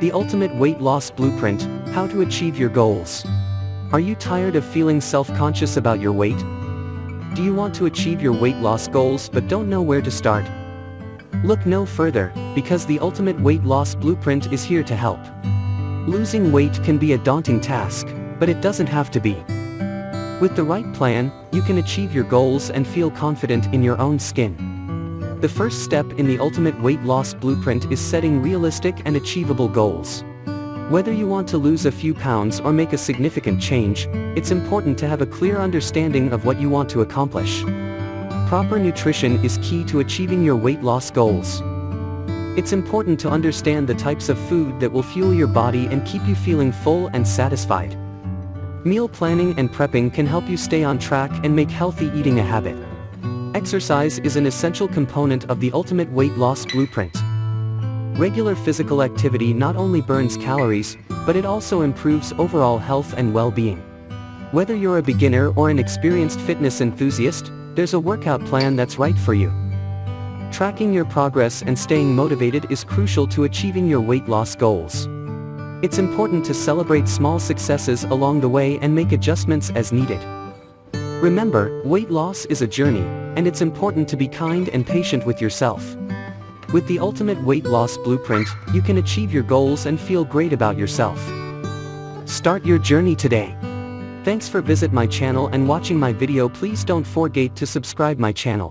The Ultimate Weight Loss Blueprint, How to Achieve Your Goals. Are you tired of feeling self-conscious about your weight? Do you want to achieve your weight loss goals but don't know where to start? Look no further, because the Ultimate Weight Loss Blueprint is here to help. Losing weight can be a daunting task, but it doesn't have to be. With the right plan, you can achieve your goals and feel confident in your own skin. The first step in the Ultimate Weight Loss Blueprint is setting realistic and achievable goals. Whether you want to lose a few pounds or make a significant change, it's important to have a clear understanding of what you want to accomplish. Proper nutrition is key to achieving your weight loss goals. It's important to understand the types of food that will fuel your body and keep you feeling full and satisfied. Meal planning and prepping can help you stay on track and make healthy eating a habit. Exercise is an essential component of the Ultimate Weight Loss Blueprint. Regular physical activity not only burns calories, but it also improves overall health and well-being. Whether you're a beginner or an experienced fitness enthusiast, there's a workout plan that's right for you. Tracking your progress and staying motivated is crucial to achieving your weight loss goals. It's important to celebrate small successes along the way and make adjustments as needed. Remember, weight loss is a journey, and it's important to be kind and patient with yourself. With the Ultimate Weight Loss Blueprint, you can achieve your goals and feel great about yourself. Start your journey today. Thanks for visit my channel and watching my video. Please don't forget to subscribe my channel.